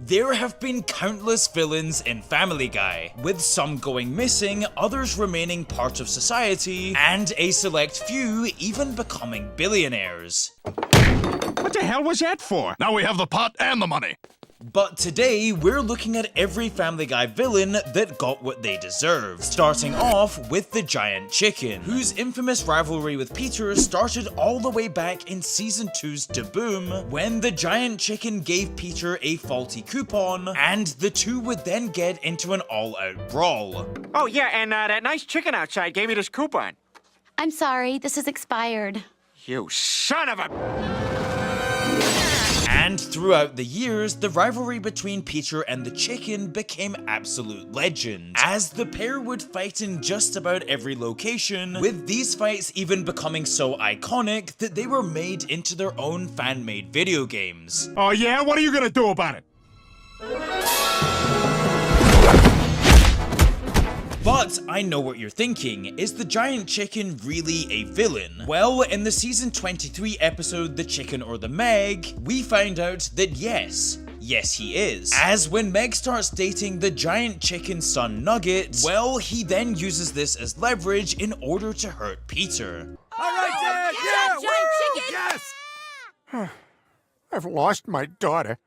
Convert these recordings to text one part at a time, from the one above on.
There have been countless villains in Family Guy, with some going missing, others remaining part of society, and a select few even becoming billionaires. What the hell was that for? Now we have the pot and the money. But today, we're looking at every Family Guy villain that got what they deserved. Starting off with the Giant Chicken, whose infamous rivalry with Peter started all the way back in Season 2's Da Boom, when the Giant Chicken gave Peter a faulty coupon, and the two would then get into an all-out brawl. Oh yeah, and that nice chicken outside gave me this coupon. I'm sorry, this is expired. You son of a... And throughout the years, the rivalry between Peter and the Chicken became absolute legend, as the pair would fight in just about every location, with these fights even becoming so iconic that they were made into their own fan-made video games. Oh yeah? What are you gonna do about it? But I know what you're thinking, is the Giant Chicken really a villain? Well, in the season 23 episode The Chicken or the Meg, we find out that yes, he is. As when Meg starts dating the Giant Chicken's son Nugget, well, he then uses this as leverage in order to hurt Peter. Alright, Dad! Yeah, Giant Chicken! Yes! I've lost my daughter.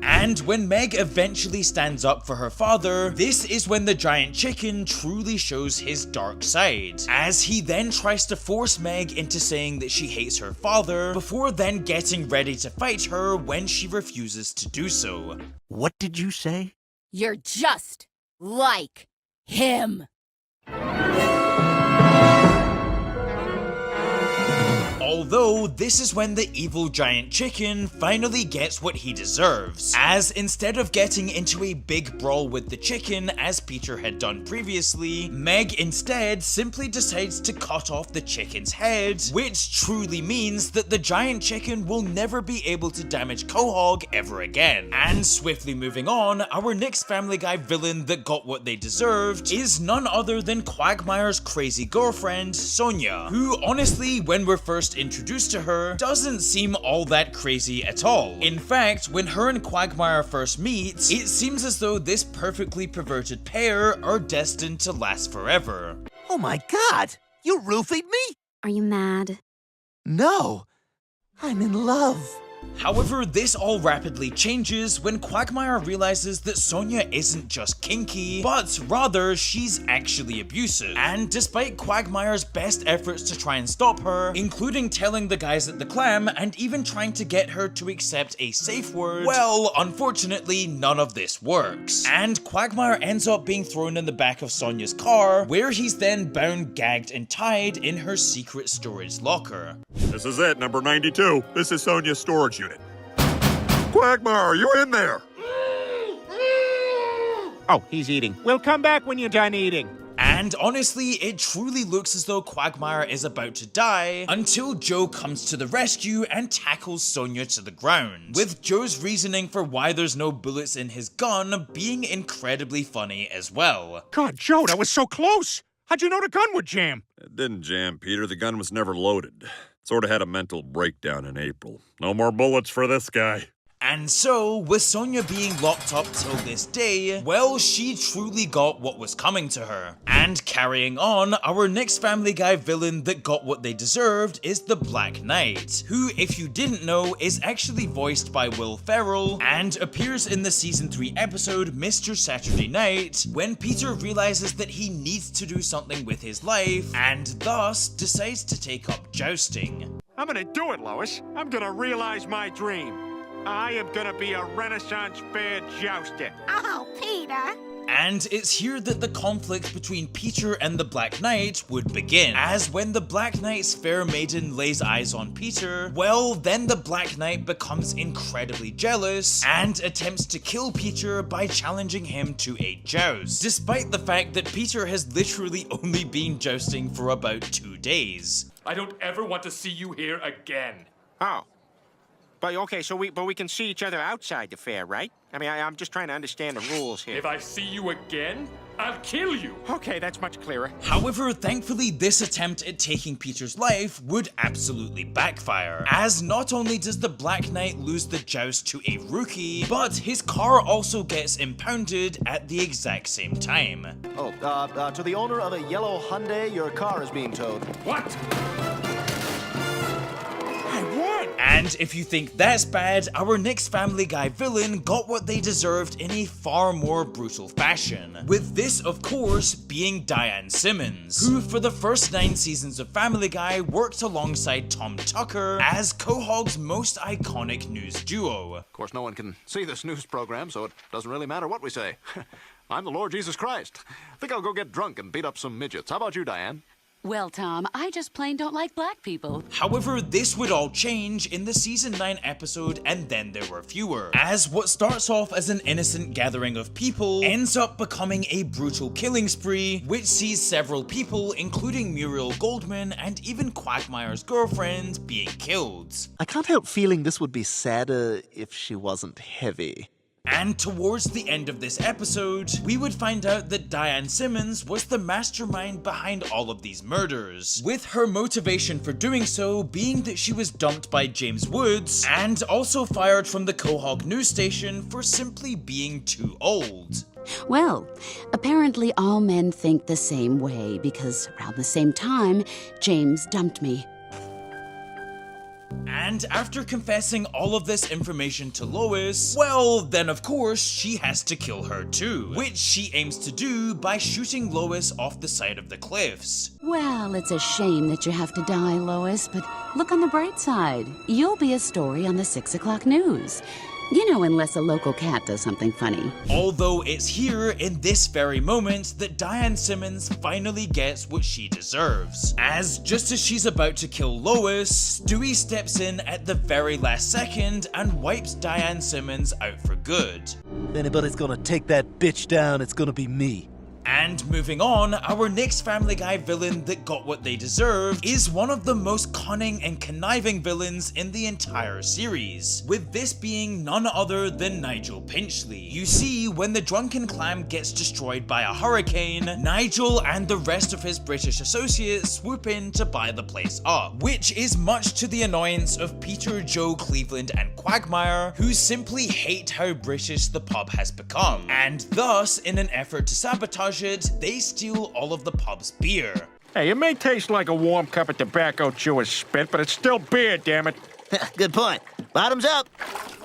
And when Meg eventually stands up for her father, this is when the Giant Chicken truly shows his dark side, as he then tries to force Meg into saying that she hates her father, before then getting ready to fight her when she refuses to do so. What did you say? You're just like him. Although, this is when the evil Giant Chicken finally gets what he deserves, as instead of getting into a big brawl with the chicken as Peter had done previously, Meg instead simply decides to cut off the chicken's head, which truly means that the Giant Chicken will never be able to damage Quahog ever again. And swiftly moving on, our next Family Guy villain that got what they deserved is none other than Quagmire's crazy girlfriend, Sonia, who honestly, when we're first introduced to her, doesn't seem all that crazy at all. In fact, when her and Quagmire first meet, it seems as though this perfectly perverted pair are destined to last forever. Oh my god! You roofied me? Are you mad? No. I'm in love. However, this all rapidly changes when Quagmire realizes that Sonia isn't just kinky, but rather she's actually abusive. And despite Quagmire's best efforts to try and stop her, including telling the guys at the Clam and even trying to get her to accept a safe word, well, unfortunately, none of this works. And Quagmire ends up being thrown in the back of Sonia's car, where he's then bound, gagged, and tied in her secret storage locker. This is it, number 92. This is Sonia's storage unit. Quagmire, are you in there? Oh, he's eating. We'll come back when you're done eating. And honestly, it truly looks as though Quagmire is about to die until Joe comes to the rescue and tackles Sonia to the ground, with Joe's reasoning for why there's no bullets in his gun being incredibly funny as well. God, Joe, that was so close. How'd you know the gun would jam? It didn't jam, Peter. The gun was never loaded. Sort of had a mental breakdown in April. No more bullets for this guy. And so, with Sonia being locked up till this day, well, she truly got what was coming to her. And carrying on, our next Family Guy villain that got what they deserved is the Black Knight, who, if you didn't know, is actually voiced by Will Ferrell and appears in the season 3 episode Mr. Saturday Night, when Peter realizes that he needs to do something with his life and thus decides to take up jousting. I'm gonna do it, Lois. I'm gonna realize my dream. I am gonna be a Renaissance fair jouster. Oh, Peter. And it's here that the conflict between Peter and the Black Knight would begin, as when the Black Knight's fair maiden lays eyes on Peter, well, then the Black Knight becomes incredibly jealous and attempts to kill Peter by challenging him to a joust, despite the fact that Peter has literally only been jousting for about 2 days. I don't ever want to see you here again. Oh. But okay, so we can see each other outside the fair, right? I mean, I'm just trying to understand the rules here. If I see you again, I'll kill you. Okay, that's much clearer. However, thankfully, this attempt at taking Peter's life would absolutely backfire, as not only does the Black Knight lose the joust to a rookie, but his car also gets impounded at the exact same time. Oh, to the owner of a yellow Hyundai, your car is being towed. What? I won! And if you think that's bad, our next Family Guy villain got what they deserved in a far more brutal fashion. With this, of course, being Diane Simmons, who for the first 9 seasons of Family Guy worked alongside Tom Tucker as Quahog's most iconic news duo. Of course, no one can see this news program, so it doesn't really matter what we say. I'm the Lord Jesus Christ. Think I'll go get drunk and beat up some midgets. How about you, Diane? Well, Tom, I just plain don't like black people. However, this would all change in the season 9 episode And Then There Were Fewer, as what starts off as an innocent gathering of people ends up becoming a brutal killing spree, which sees several people, including Muriel Goldman and even Quagmire's girlfriend, being killed. I can't help feeling this would be sadder if she wasn't heavy. And towards the end of this episode, we would find out that Diane Simmons was the mastermind behind all of these murders, with her motivation for doing so being that she was dumped by James Woods and also fired from the Quahog news station for simply being too old. Well, apparently all men think the same way because around the same time, James dumped me. And after confessing all of this information to Lois, well, then of course she has to kill her too, which she aims to do by shooting Lois off the side of the cliffs. Well, it's a shame that you have to die, Lois, but look on the bright side. You'll be a story on the 6 o'clock news. You know, unless a local cat does something funny. Although it's here in this very moment that Diane Simmons finally gets what she deserves. As just as she's about to kill Lois, Stewie steps in at the very last second and wipes Diane Simmons out for good. If anybody's gonna take that bitch down, it's gonna be me. And moving on, our next Family Guy villain that got what they deserved is one of the most cunning and conniving villains in the entire series, with this being none other than Nigel Pinchley. You see, when the Drunken Clam gets destroyed by a hurricane, Nigel and the rest of his British associates swoop in to buy the place up, which is much to the annoyance of Peter, Joe, Cleveland and Quagmire, who simply hate how British the pub has become, and thus, in an effort to sabotage it, they steal all of the pub's beer. Hey, it may taste like a warm cup of tobacco chewer's spit, but it's still beer, damn it. Good point. Bottoms up.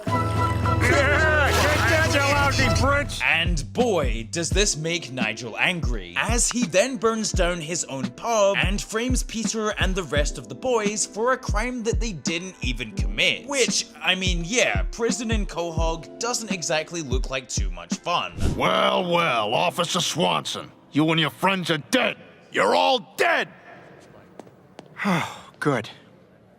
Yeah, get that, you lousy Brits! And boy, does this make Nigel angry, as he then burns down his own pub and frames Peter and the rest of the boys for a crime that they didn't even commit. Which, I mean, yeah, prison in Quahog doesn't exactly look like too much fun. Well, well, Officer Swanson, you and your friends are dead. You're all dead! Good.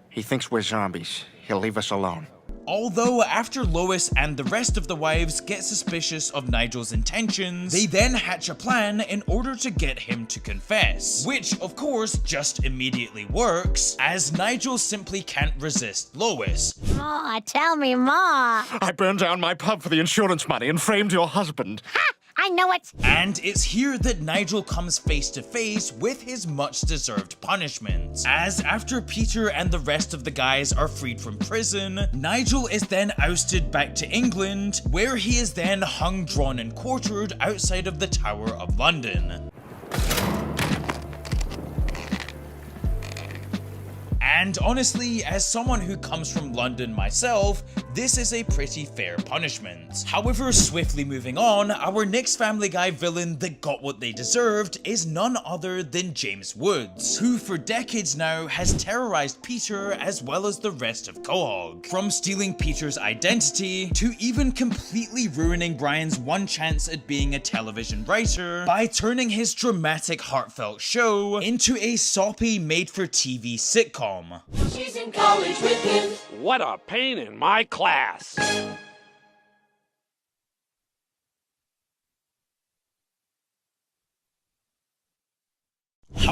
He thinks we're zombies. He'll leave us alone. Although after Lois and the rest of the wives get suspicious of Nigel's intentions, they then hatch a plan in order to get him to confess, which of course just immediately works, as Nigel simply can't resist Lois. Ma, tell me, Ma. I burned down my pub for the insurance money and framed your husband. Ha! I know it. And it's here that Nigel comes face to face with his much deserved punishment, as after Peter and the rest of the guys are freed from prison, Nigel is then ousted back to England, where he is then hung, drawn and quartered outside of the Tower of London. And honestly, as someone who comes from London myself, this is a pretty fair punishment. However, swiftly moving on, our next Family Guy villain that got what they deserved is none other than James Woods, who for decades now has terrorized Peter as well as the rest of Quahog. From stealing Peter's identity, to even completely ruining Brian's one chance at being a television writer by turning his dramatic, heartfelt show into a soppy, made-for-TV sitcom. She's in college with him. What a pain in my class.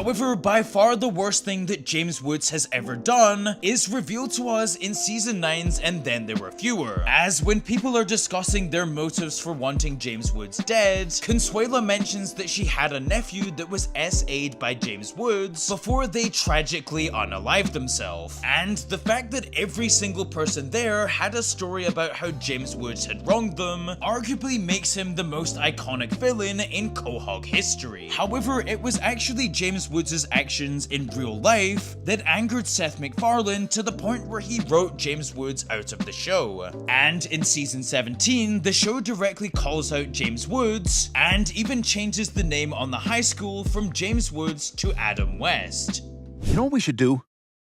However, by far the worst thing that James Woods has ever done is revealed to us in season 9's And Then There Were Fewer, as when people are discussing their motives for wanting James Woods dead, Consuela mentions that she had a nephew that was SA'd by James Woods before they tragically unalived themselves, and the fact that every single person there had a story about how James Woods had wronged them arguably makes him the most iconic villain in Quahog history. However, it was actually James Woods' actions in real life that angered Seth MacFarlane to the point where he wrote James Woods out of the show. And in season 17, the show directly calls out James Woods and even changes the name on the high school from James Woods to Adam West. You know what we should do?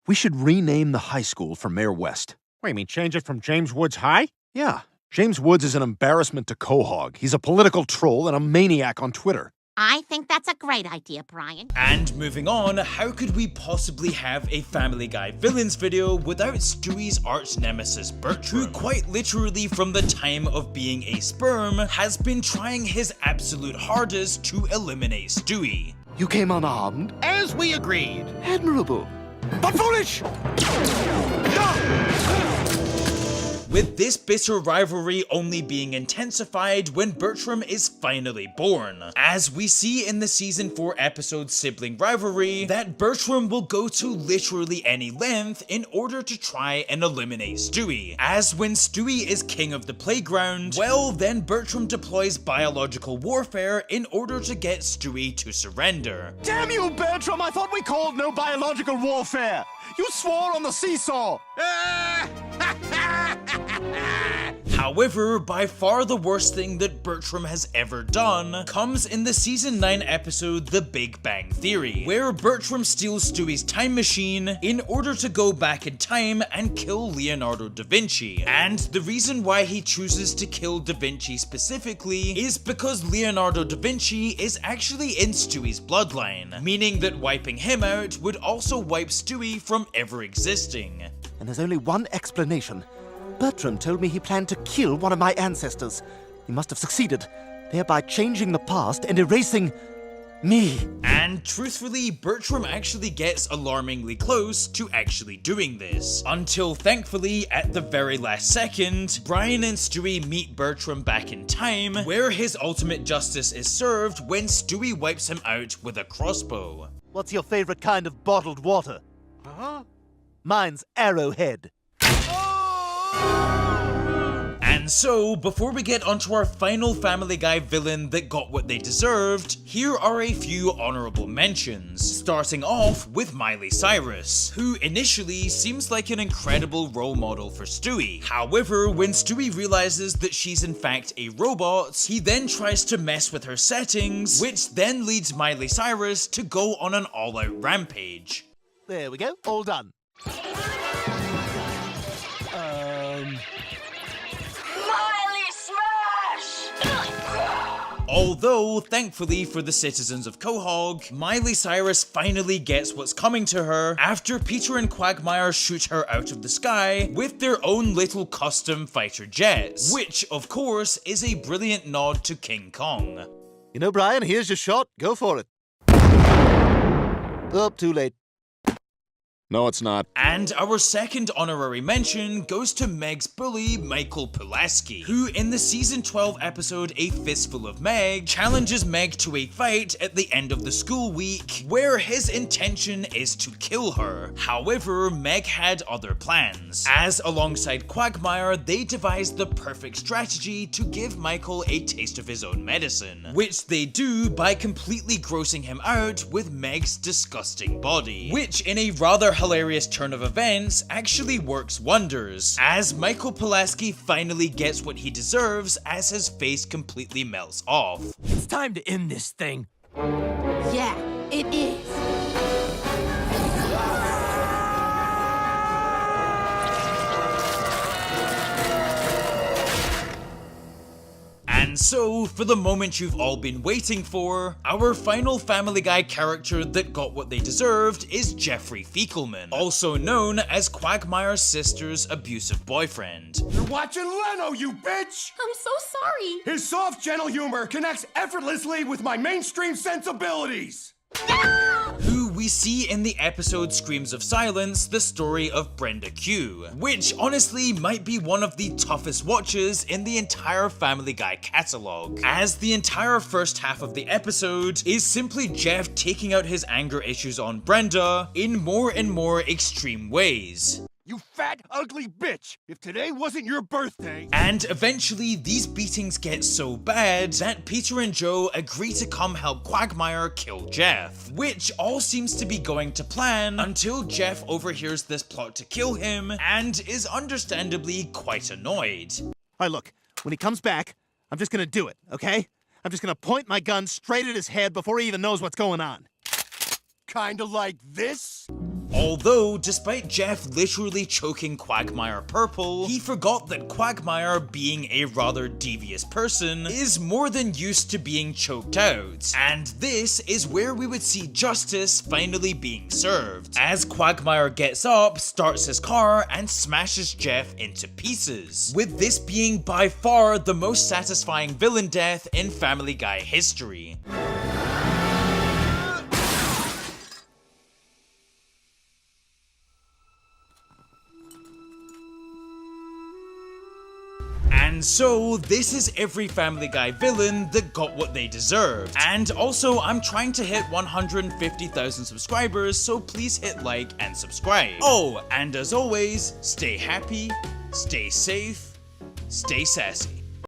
We should rename the high school for Mayor West. Wait, you mean change it from James Woods High? Yeah. James Woods is an embarrassment to Quahog. He's a political troll and a maniac on Twitter. I think that's a great idea, Brian. And moving on, how could we possibly have a Family Guy villains video without Stewie's arch nemesis Bertram, who quite literally from the time of being a sperm has been trying his absolute hardest to eliminate Stewie. You came unarmed? As we agreed. Admirable. But foolish! With this bitter rivalry only being intensified when Bertram is finally born. As we see in the season 4 episode Sibling Rivalry, that Bertram will go to literally any length in order to try and eliminate Stewie. As when Stewie is king of the playground, well then Bertram deploys biological warfare in order to get Stewie to surrender. Damn you, Bertram! I thought we called no biological warfare! You swore on the seesaw! However, by far the worst thing that Bertram has ever done comes in the season 9 episode The Big Bang Theory, where Bertram steals Stewie's time machine in order to go back in time and kill Leonardo da Vinci. And the reason why he chooses to kill da Vinci specifically is because Leonardo da Vinci is actually in Stewie's bloodline, meaning that wiping him out would also wipe Stewie from ever existing. And there's only one explanation. Bertram told me he planned to kill one of my ancestors. He must have succeeded, thereby changing the past and erasing me. And truthfully, Bertram actually gets alarmingly close to actually doing this. Until thankfully, at the very last second, Brian and Stewie meet Bertram back in time, where his ultimate justice is served when Stewie wipes him out with a crossbow. What's your favorite kind of bottled water? Huh? Mine's Arrowhead. And so, before we get onto our final Family Guy villain that got what they deserved, here are a few honorable mentions, starting off with Miley Cyrus, who initially seems like an incredible role model for Stewie. However, when Stewie realizes that she's in fact a robot, he then tries to mess with her settings, which then leads Miley Cyrus to go on an all-out rampage. There we go, all done. Although, thankfully for the citizens of Quahog, Miley Cyrus finally gets what's coming to her after Peter and Quagmire shoot her out of the sky with their own little custom fighter jets, which, of course, is a brilliant nod to King Kong. You know, Brian, here's your shot. Go for it. Oh, too late. No, it's not. And our second honorary mention goes to Meg's bully, Michael Pulaski, who in the season 12 episode A Fistful of Meg challenges Meg to a fight at the end of the school week, where his intention is to kill her. However, Meg had other plans, as alongside Quagmire, they devised the perfect strategy to give Michael a taste of his own medicine, which they do by completely grossing him out with Meg's disgusting body, which in a rather hilarious turn of events actually works wonders, as Michael Pulaski finally gets what he deserves as his face completely melts off. It's time to end this thing. Yeah, it is. And so, for the moment you've all been waiting for, our final Family Guy character that got what they deserved is Jeffrey Fiekelman, also known as Quagmire's sister's abusive boyfriend. You're watching Leno, you bitch! I'm so sorry. His soft, gentle humor connects effortlessly with my mainstream sensibilities. Who we see in the episode Screams of Silence the story of Brenda Q, which honestly might be one of the toughest watches in the entire Family Guy catalog, as the entire first half of the episode is simply Jeff taking out his anger issues on Brenda in more and more extreme ways. You fat, ugly bitch! If today wasn't your birthday... And eventually, these beatings get so bad that Peter and Joe agree to come help Quagmire kill Jeff, which all seems to be going to plan until Jeff overhears this plot to kill him and is understandably quite annoyed. Alright, look, when he comes back, I'm just gonna do it, okay? I'm just gonna point my gun straight at his head before he even knows what's going on. Kinda like this? Although, despite Jeff literally choking Quagmire purple, he forgot that Quagmire, being a rather devious person, is more than used to being choked out. And this is where we would see justice finally being served, as Quagmire gets up, starts his car, and smashes Jeff into pieces, with this being by far the most satisfying villain death in Family Guy history. And so, this is every Family Guy villain that got what they deserved. And also, I'm trying to hit 150,000 subscribers, so please hit like and subscribe. Oh, and as always, stay happy, stay safe, stay sassy.